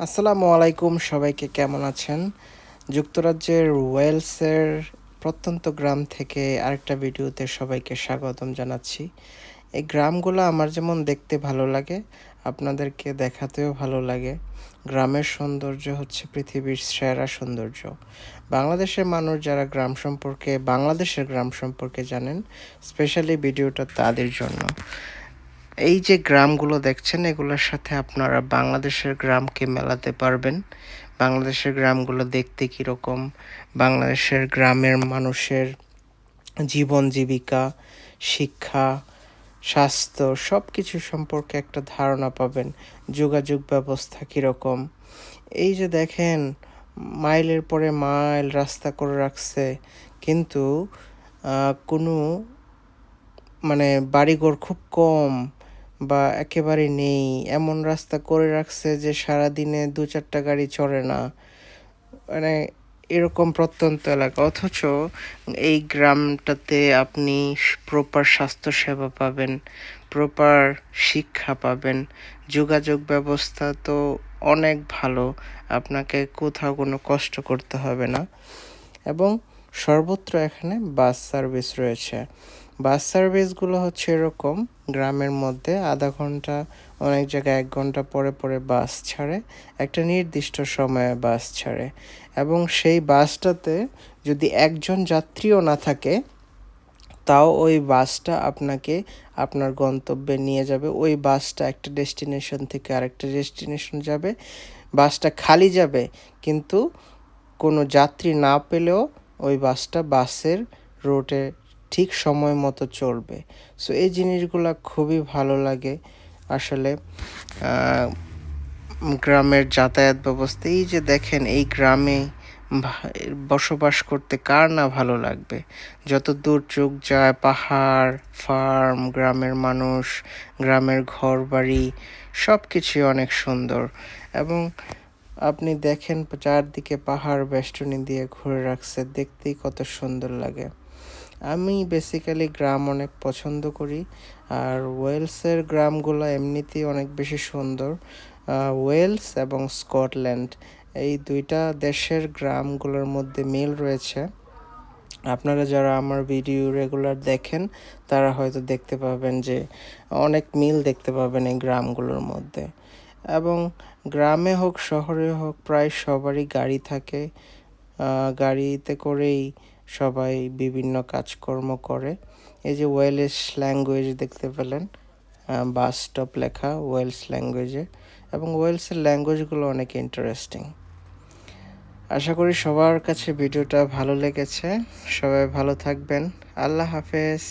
আসসালামু আলাইকুম, সবাইকে কেমন আছেন? যুক্তরাজ্যের ওয়েলসের প্রত্যন্ত গ্রাম থেকে আরেকটা ভিডিওতে সবাইকে স্বাগতম জানাচ্ছি। এই গ্রামগুলো আমার যেমন দেখতে ভালো লাগে, আপনাদেরকে দেখাতেও ভালো লাগে। গ্রামের সৌন্দর্য হচ্ছে পৃথিবীর সেরা সৌন্দর্য। বাংলাদেশের মানুষ যারা বাংলাদেশের গ্রাম সম্পর্কে জানেন, স্পেশালি ভিডিওটা তাদের জন্য। এই যে গ্রামগুলো দেখছেন, এগুলোর সাথে আপনারা বাংলাদেশের গ্রামকে মেলাতে পারবেন। বাংলাদেশের গ্রামগুলো দেখতে কীরকম, বাংলাদেশের গ্রামের মানুষের জীবন জীবিকা, শিক্ষা, স্বাস্থ্য সব কিছু সম্পর্কে একটা ধারণা পাবেন। যোগাযোগ ব্যবস্থা কীরকম, এই যে দেখেন মাইলের পরে মাইল রাস্তা করে রাখছে, কিন্তু কোনো বাড়িঘর খুব কম বা একেবারে নেই, এমন রাস্তা করে রাখছে যে সারাদিনে ২-৪টা গাড়ি চলে না। মানে এরকম প্রত্যন্ত এলাকা, অথচ এই গ্রামটাতে আপনি প্রপার স্বাস্থ্যসেবা পাবেন, প্রপার শিক্ষা পাবেন, যোগাযোগ ব্যবস্থা তো অনেক ভালো, আপনাকে কোথাও কোনো কষ্ট করতে হবে না। এবং সর্বত্র এখানে বাস সার্ভিস রয়েছে। বাস সার্ভিসগুলো হচ্ছে এরকম, গ্রামের মধ্যে আধা ঘন্টা, অনেক জায়গায় ১ ঘন্টা পরে পরে বাস ছাড়ে, একটা নির্দিষ্ট সময়ে বাস ছাড়ে। এবং সেই বাসটাতে যদি একজন যাত্রীও না থাকে, তাও ওই বাসটা আপনাকে আপনার গন্তব্যে নিয়ে যাবে। ওই বাসটা একটা ডেস্টিনেশন থেকে আরেকটা ডেস্টিনেশন যাবে। বাসটা খালি যাবে, কিন্তু কোনো যাত্রী না পেলেও ওই বাসের রুটে ঠিক সময় মতো চলবে। সো এই জিনিসগুলো খুবই ভালো লাগে আসলে। গ্রামের যাতায়াত ব্যবস্থা, এই যে দেখেন এই গ্রামে বসবাস করতে কার না ভালো লাগবে। যত দূর চোখ যায়, পাহাড়, ফার্ম, গ্রামের মানুষ, গ্রামের ঘরবাড়ি সব কিছুই অনেক সুন্দর। এবং আপনি দেখেন চারদিকে পাহাড় বেষ্টনী দিয়ে ঘুরে রাখছে, দেখতেই কত সুন্দর লাগে। আমি বেসিক্যালি গ্রাম অনেক পছন্দ করি, আর ওয়েলসের গ্রামগুলো এমনিতেই অনেক বেশি সুন্দর। ওয়েলস এবং স্কটল্যান্ড, এই দুইটা দেশের গ্রামগুলোর মধ্যে মিল রয়েছে। আপনারা যারা আমার ভিডিও রেগুলার দেখেন, তারা হয়তো দেখতে পাবেন যে অনেক মিল দেখতে পাবেন এই গ্রামগুলোর মধ্যে। এবং গ্রামে হোক শহরে হোক, প্রায় সবারই গাড়ি থাকে। গাড়িতে করেই সবাই বিভিন্ন কাজকর্ম করে। এই যে ওয়েলস ল্যাঙ্গুয়েজ দেখতে পেলেন, বাস স্টপ লেখা ওয়েলস ল্যাঙ্গুয়েজে, এবং ওয়েলসের ল্যাঙ্গুয়েজগুলো অনেক ইন্টারেস্টিং। আশা করি সবার কাছে ভিডিওটা ভালো লেগেছে। সবাই ভালো থাকবেন। আল্লাহ হাফেজ।